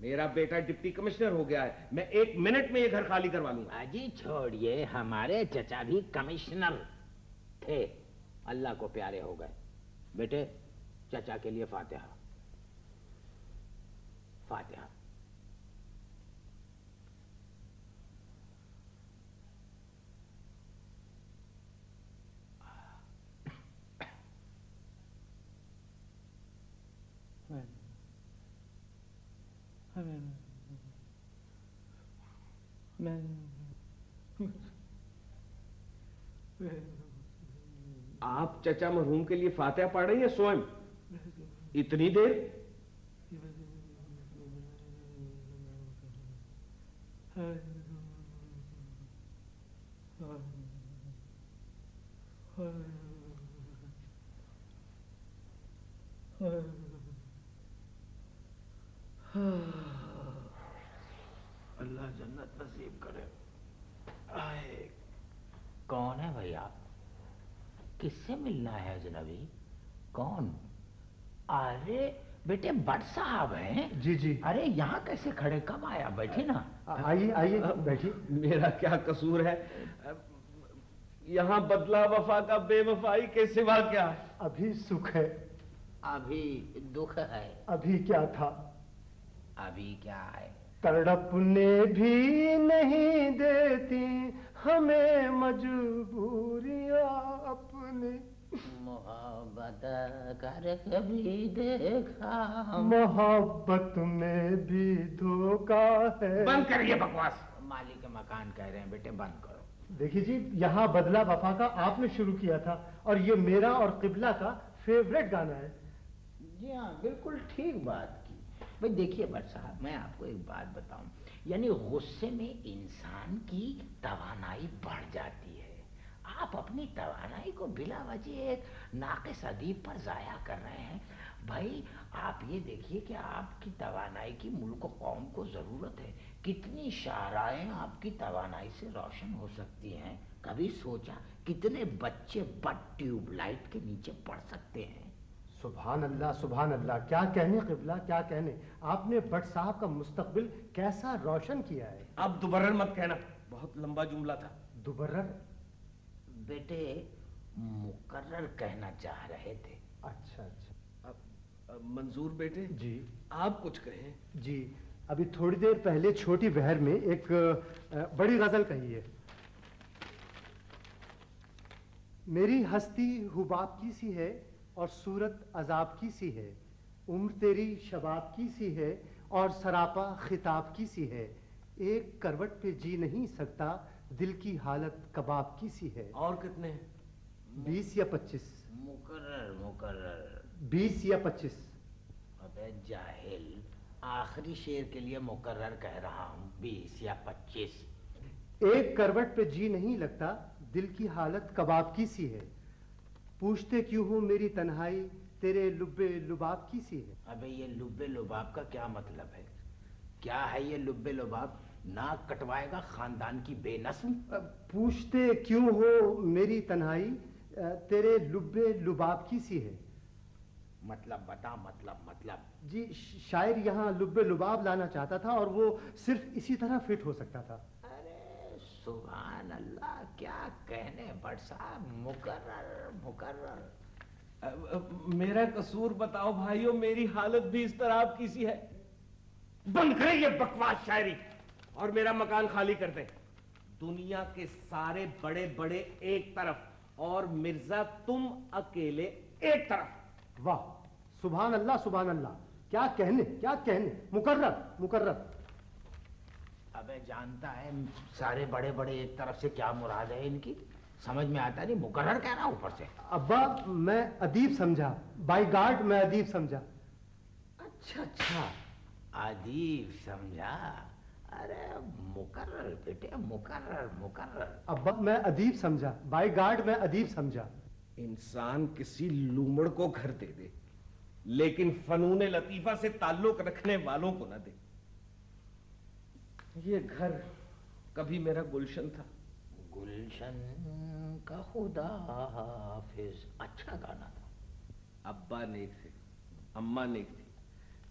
میرا بیٹا ڈپٹی کمشنر ہو گیا ہے، میں 1 منٹ میں یہ گھر خالی کروا لوں گا۔
اجی چھوڑیے، ہمارے چچا بھی کمشنر تھے، اللہ کو پیارے ہو گئے۔ بیٹے چچا کے لیے فاتحہ فاتحہ۔
آپ چچا مرحوم کے لیے فاتحہ پڑھ رہی ہیں سوئم؟ اتنی دیر؟
اللہ جنت نصیب کرے۔ آئے کون ہے بھائی آپ؟ کس سے ملنا ہے اجنبی؟ کون؟ ارے بیٹے بٹ صاحب ہیں؟
جی جی۔
ارے یہاں کیسے کھڑے؟ کب آیا؟ بیٹھے نا۔
آئیے آئیے بیٹھیے۔
میرا کیا قصور ہے؟ یہاں بدلہ وفا کا بے وفائی کے سوا کیا ہے؟
ابھی سکھ ہے،
ابھی دکھ ہے۔
ابھی کیا تھا؟
ابھی کیا ہے؟
تڑپنے بھی نہیں دیتی ہمیں مجبوریاں اپنی،
محبت کر کبھی دیکھا،
محبت میں بھی دھوکا ہے۔
بند کریے بکواس۔
مالک مکان کہہ رہے ہیں بیٹے بند کرو۔
دیکھیے جی، یہاں بدلہ وفا کا آپ نے شروع کیا تھا اور یہ میرا اور قبلہ کا فیوریٹ گانا ہے۔
جی ہاں بالکل ٹھیک بات کی۔ بھائی دیکھیے بٹ صاحب، میں آپ کو ایک بات بتاؤں، یعنی غصے میں انسان کی توانائی بڑھ جاتی ہے۔ آپ اپنی توانائی کو بلا وجہ ایک ناقص ادیب پر ضائع کر رہے ہیں۔ بھائی آپ یہ دیکھیے کہ آپ کی توانائی کی ملک و قوم کو ضرورت ہے۔ کتنی شاہراہیں آپ کی توانائی سے روشن ہو سکتی ہیں؟ کبھی سوچا کتنے بچے بٹ ٹیوب لائٹ کے نیچے پڑھ سکتے ہیں؟
سبحان اللہ سبحان اللہ، کیا کہنے قبلہ، کیا کہنے۔ آپ نے بٹ صاحب کا مستقبل کیسا روشن کیا ہے۔
اب دوبارہ مت کہنا، بہت لمبا جملہ تھا۔
دوبرر؟
بیٹے مقرر کہنا چاہ رہے تھے۔
اچھا اچھا۔
اب منظور بیٹے
جی
آپ کچھ کہیں۔
جی، ابھی تھوڑی دیر پہلے چھوٹی بہر میں ایک بڑی غزل کہی ہے۔ میری ہستی حباب کی سی ہے اور صورت عذاب کی سی ہے، عمر تیری شباب کی سی ہے اور سراپا خطاب کی سی ہے، ایک کروٹ پہ جی نہیں سکتا، دل کی حالت کباب کی سی ہے۔
اور کتنے ہیں؟
20 یا 25۔
مقرر مقرر
20 یا 25۔
ابے جاہل، آخری شعر کے لیے مقرر کہہ رہا ہوں، 20 یا 25۔
ایک کروٹ پہ جی نہیں لگتا، دل کی حالت کباب کی سی ہے، پوچھتے کیوں ہوں میری تنہائی، تیرے لب لباب کی سی ہے۔
ابے یہ لب لباب کا کیا مطلب ہے؟ کیا ہے یہ لب لباب؟ ناک کٹوائے گا خاندان کی بے نسل؟
پوچھتے کیوں ہو میری تنہائی، تیرے لب لباب کی سی ہے۔
مطلب بتا، مطلب
جی شاعر یہاں لب لباب لانا چاہتا تھا اور وہ صرف اسی طرح فٹ ہو سکتا تھا۔
ارے سبحان اللہ، کیا کہنے بٹ صاحب، مقرر مقرر۔
میرا قصور بتاؤ بھائیو، میری حالت بھی اس طرح آپ کی سی ہے۔ بند کریں یہ بکواس شاعری اور میرا مکان خالی کر دیں۔ دنیا کے سارے بڑے بڑے ایک طرف اور مرزا تم اکیلے ایک طرف۔
واہ، سبحان اللہ سبحان اللہ، کیا کہنے کیا کہنے، مقرر مقرر۔
ابے جانتا ہے سارے بڑے بڑے ایک طرف سے کیا مراد ہے ان کی؟ سمجھ میں آتا نہیں، مقرر کہہ رہا اوپر سے۔
ابا میں ادیب سمجھا، بائی گاڈ میں ادیب سمجھا۔
اچھا اچھا، ادیب سمجھا؟ ارے مقرر بیٹے، مقرر مقرر۔
ابا میں ادیب سمجھا، بائی گاڈ میں ادیب سمجھا۔
انسان کسی لومڑ کو گھر دے دے لیکن فنون لطیفہ سے تعلق رکھنے والوں کو نہ دے۔ یہ گھر کبھی میرا گلشن تھا۔
گلشن کا خدا حافظ، اچھا گانا تھا۔
ابا نیک تھے، اماں نیک تھی،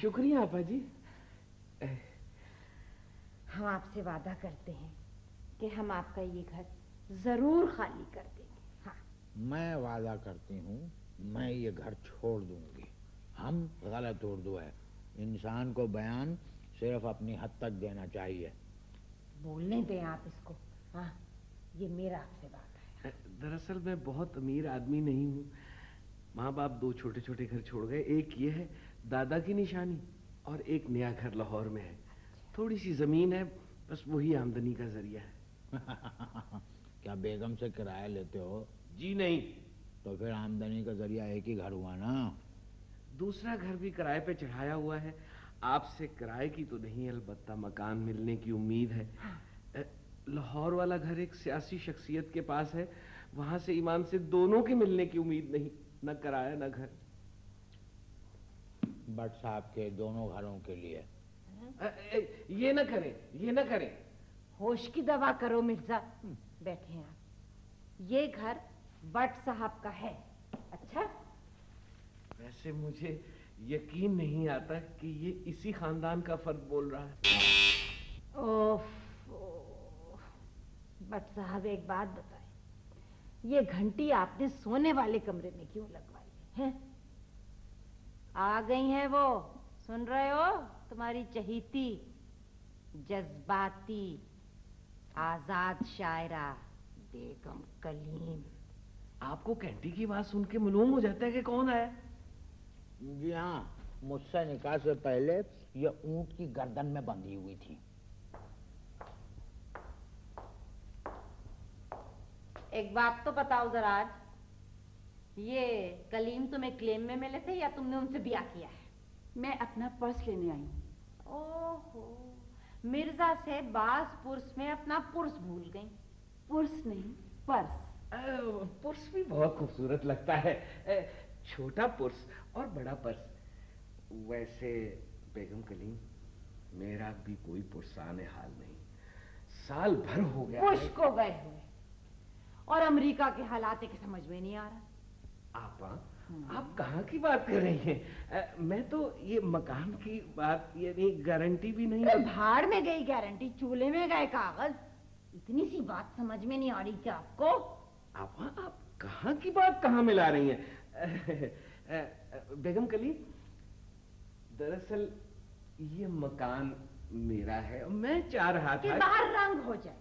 شکریہ آپا جی.
ہم آپ سے وعدہ کرتے ہیں کہ ہم آپ کا یہ گھر ضرور خالی کر دیں گے. ہاں
میں وعدہ کرتی ہوں میں یہ گھر چھوڑ دوں گی. ہم غلط اردو ہے. انسان کو بیان صرف اپنی حد تک دینا چاہیے.
بولنے دیں آپ اس کو. ہاں یہ میرا آپ سے بات ہے.
دراصل میں بہت امیر آدمی نہیں ہوں. ماں باپ 2 چھوٹے چھوٹے گھر چھوڑ گئے. ایک یہ ہے دادا کی نشانی اور ایک نیا گھر لاہور میں ہے. تھوڑی سی زمین ہے, بس وہی آمدنی کا ذریعہ ہے.
کیا بیگم سے کرایہ لیتے ہو؟
جی نہیں.
تو پھر آمدنی کا ذریعہ ایک ہی گھر ہوا نا.
دوسرا گھر بھی کرائے پہ چڑھایا ہوا ہے. آپ سے کرائے کی تو نہیں, البتہ مکان ملنے کی امید ہے. لاہور والا گھر ایک سیاسی شخصیت کے پاس ہے, وہاں سے ایمان سے دونوں کے ملنے کی امید نہیں. نہ کرایہ نہ گھر.
بٹ صاحب کے دونوں گھروں کے لیے.
یہ نہ کریں, یہ نہ کریں.
ہوش کی دوا کرو مرزا. بیٹھے ہیں آپ. یہ گھر بٹ صاحب کا ہے. اچھا
ویسے مجھے یقین نہیں آتا کہ یہ اسی خاندان کا فرد بول رہا ہے.
بٹ صاحب ایک بات بتائیں, یہ گھنٹی آپ نے سونے والے کمرے میں کیوں لگوائی ہے؟ آ گئی ہیں وہ, سن رہے ہو, تمہاری چہیتی, جذباتی, آزاد شاعرہ بیگم کلیم.
آپ کو کینٹی کی بات سن کے معلوم ہو جاتا ہے کہ کون ہے؟
جی ہاں, مجھ سے نکاح سے پہلے یہ اونٹ کی گردن میں بندھی ہوئی تھی.
ایک بات تو بتاؤ ذرا, آج یہ کلیم تمہیں کلیم میں ملے تھے یا تم نے ان سے بیاہ کیا ہے؟
میں اپنا پرس لینے آئی ہوں.
اوہو, مرزا سے باز پرس میں اپنا پرس بھول گئی.
پرس نہیں, پرس.
پرس بھی بہت خوبصورت لگتا ہے. چھوٹا پرس اور بڑا پرس. ویسے بیگم کلیم, میرا بھی کوئی پرسان حال نہیں. سال بھر ہو گیا
خشک ہو گئے ہوئے, اور امریکہ کے حالات کے سمجھ میں نہیں آ رہا.
آپ کہاں کی بات کر رہی ہیں؟ میں تو یہ مکان کی بات, یعنی گارنٹی بھی نہیں.
بھاڑ میں گئی گارنٹی, چولہے میں گئے کاغذ. اتنی سی بات سمجھ میں نہیں آ رہی کیا آپ کو؟
آپ کہاں کی بات کہاں ملا رہی ہیں؟ بیگم کلیم, دراصل یہ مکان میرا ہے. میں چاہ رہا تھا
کہ باہر رنگ ہو جائے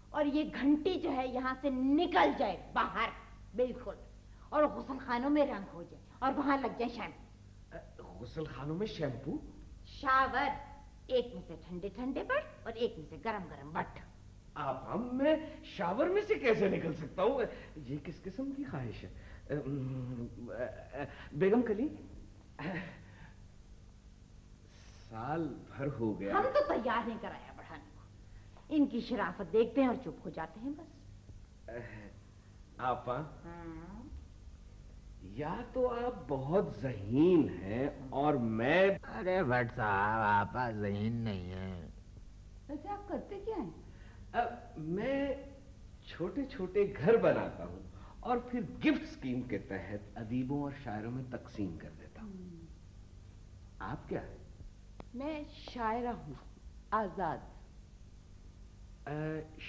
اور یہ گھنٹی جو ہے یہاں سے نکل جائے باہر, بالکل, اور غسل خانوں میں رنگ ہو جائے اور وہاں لگ جائے شیمپو.
غسل خانوں میں شیمپو؟
شاور, ایک میں سے ٹھنڈے ٹھنڈے بٹ اور ایک میں سے گرم گرم بٹ.
میں شاور میں سے کیسے نکل سکتا ہوں؟ یہ کس قسم کی خواہش ہے؟ بیگم کلیم, سال بھر ہو گیا.
ہم تو تیار نہیں کرایا بڑھانے کو. ان کی شرافت دیکھتے ہیں اور چپ ہو جاتے ہیں بس.
آپا, یا تو آپ بہت ذہین ہیں اور میں.
ارے بٹ صاحب, آپ ذہین نہیں ہیں.
ویسے آپ کرتے کیا ہیں؟
میں چھوٹے چھوٹے گھر بناتا ہوں اور پھر گفٹ اسکیم کے تحت ادیبوں اور شاعروں میں تقسیم کر دیتا ہوں. آپ کیا ہیں؟
میں شاعرہ ہوں, آزاد.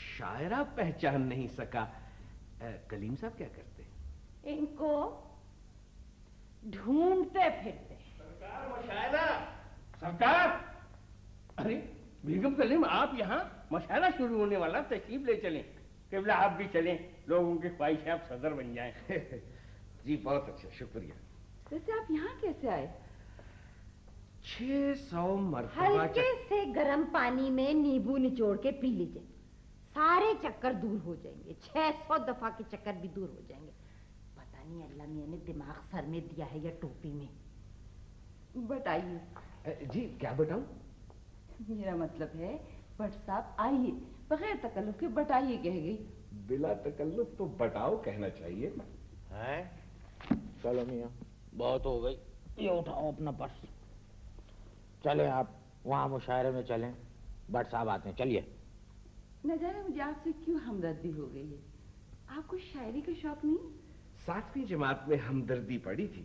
شاعرہ پہچان نہیں سکا. کلیم صاحب کیا کرتے ہیں؟
ان کو ڈھونڈتے پھرتے.
سرکار مشاعرہ, سرکار. ارے بیگم کلیم, آپ یہاں؟ مشاعرہ شروع ہونے والا, تشریف لے چلیں. قبلہ آپ بھی چلیں, لوگوں کی خواہش ہے آپ صدر بن جائیں.
جی بہت اچھا, شکریہ.
ویسے آپ یہاں کیسے آئے؟
600 مرتبہ.
ہلکے سے گرم پانی میں نیبو نچوڑ کے پی لیجئے, سارے چکر دور ہو جائیں گے. 600 دفعہ کے چکر بھی دور ہو جائیں گے. پتہ نہیں اللہ میاں نے دماغ سر میں دیا ہے یا ٹوپی میں.
بتائیے.
جی کیا بتاؤں؟
میرا مطلب ہے بٹ صاحب آئیے, بغیر تکلف کے بتائیے کہہ گئی.
بلا تکلف تو بتاؤ کہنا چاہیے.
چلو میاں, بہت ہو گئی. یہ اٹھاؤ اپنا پرس. چلیں آپ وہاں مشاعرے میں چلیں, بٹ صاحب آتے ہیں. چلیے.
نہ جانے مجھے آپ سے کیوں ہمدردی ہو گئی ہے. آپ کو شاعری کا شوق نہیں؟
7ویں جماعت میں ہمدردی پڑی تھی.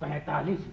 45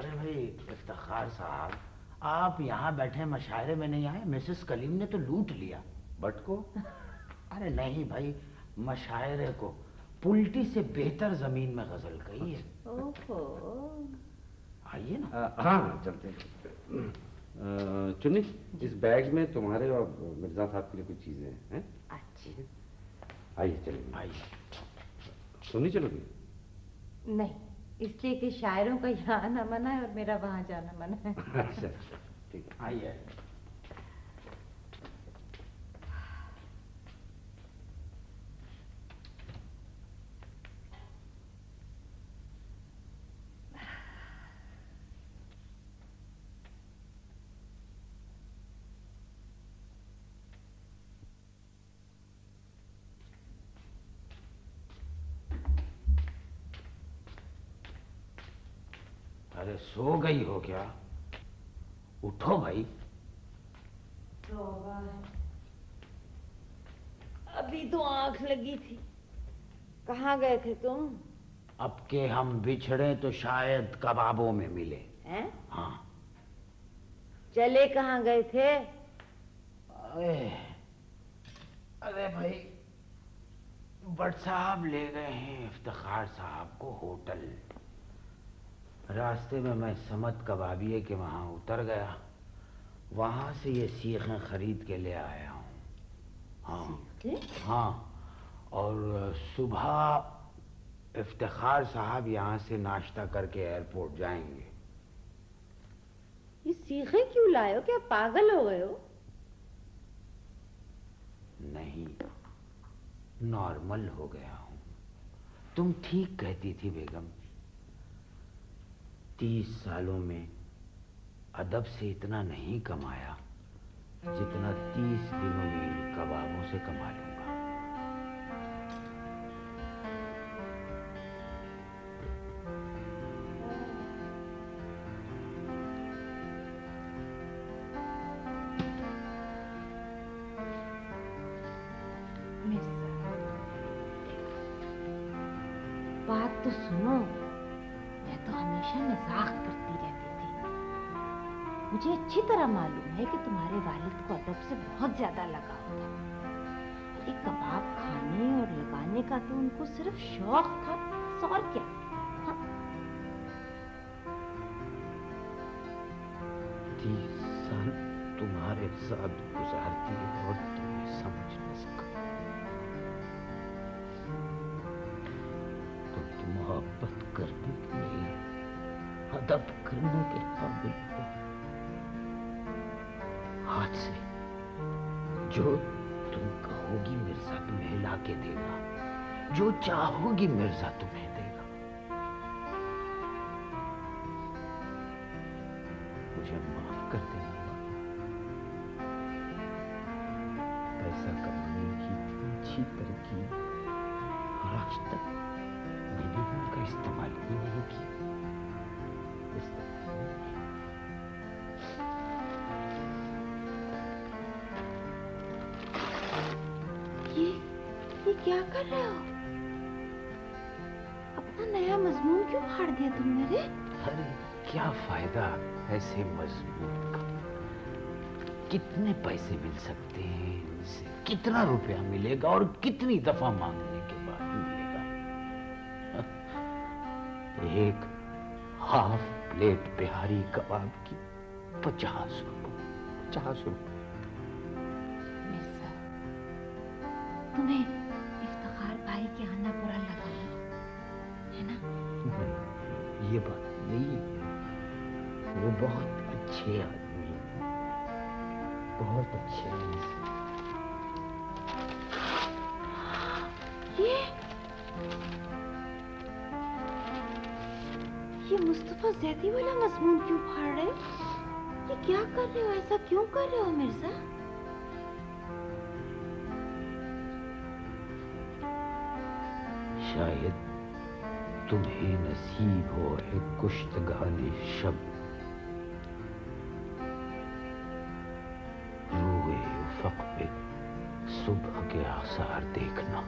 ارے بھائی افتخار صاحب، آپ یہاں بیٹھے مشاعرے میں نہیں آئے؟ مسز کلیم نے تو لوٹ لیا.
بٹ کو
ارے نہیں بھائی، مشاعرے کو پلٹی سے بہتر زمین میں غزل کہی ہے.
اوہو،
آئیے نا.
ہاں چلتے ہیں. چنی اس بیگ میں تمہارے اور مرزا صاحب کے لیے کچھ چیزیں ہیں.
اچھا.
آئیے چلیں.
آئیے.
تم نہیں چلو گی؟
نہیں، اس لیے کہ شاعروں کا یہاں آنا منع ہے اور میرا وہاں جانا منع ہے.
اچھا ٹھیک ہے.
آئیے. ارے سو گئی ہو کیا؟ اٹھو بھائی.
ابھی تو آنکھ لگی تھی. کہاں گئے تھے تم؟
اب کہ ہم بچھڑے تو شاید کبابوں میں ملے.
ہیں؟
ہاں.
چلے کہاں گئے تھے؟
ارے بھائی بٹ صاحب لے گئے ہیں افتخار صاحب کو ہوٹل. راستے میں میں سمت کبابیے کے وہاں اتر گیا. وہاں سے یہ سیخیں خرید کے لے آیا ہوں. ہاں ہاں. اور صبح افتخار صاحب یہاں سے ناشتہ کر کے ایئرپورٹ جائیں گے.
یہ سیخیں کیوں لائے ہو؟ کیا پاگل ہو گئے ہو؟
نہیں، نارمل ہو گیا ہوں. تم ٹھیک کہتی تھی بیگم. 30 سالوں میں ادب سے اتنا نہیں کمایا جتنا 30 دنوں میں ان کبابوں سے کما لوں گا.
بات تو سنو. میں تو ہمیشہ مذاق کرتی رہتی تھی. مجھے اچھی طرح معلوم ہے کہ تمہارے والد کو ادب سے بہت زیادہ لگاؤ تھا. یہ کباب کھانے اور لگانے کا تو ان کو صرف شوق تھا، اور کیا. ہاں.
30 سال تمہارے ساتھ گزار دیے اور تمہیں سمجھ نہ سکا. تم محبت کرنے کے نہیں، ادب کرنے کے قابل ہو. آج سے جو تم کہو گی مرزا تمہیں لا کے دے گا، جو چاہو گی مرزا تمہیں دے گا. مجھے معاف کر دینا. پیسہ کمانے کی اچھی ترکیب اور آج تک میں نے ان کا استعمال ہی نہیں کیا.
یہ کیا کر رہے ہو؟ اپنا نیا مضمون کیوں پھاڑ دیا تم نے رے؟
ارے کیا فائدہ ایسے مضمون کا؟ کتنے پیسے مل سکتے ہیں ان سے؟ کتنا روپیہ ملے گا اور کتنی دفعہ مانگنے کے بعد ملے گا؟ ایک ہاف پلیٹ بہاری کباب کی 50 روپے. 50 روپے.
مرزا، تمہیں افتخار بھائی کے آنا برا لگا ہے نا؟
یہ بات نہیں ہے. وہ بہت اچھے آدمی ہیں، بہت اچھے آدمی.
یہ مصطفیٰ زیدی والا مضمون کیوں پھاڑ رہے ہو؟ یہ کیا کر رہے ہو؟ ایسا کیوں کر رہے ہو مرزا؟
شاید تمہیں نصیب ہو ایک گشتگان شب روئے افق پہ صبح کے آثار دیکھنا.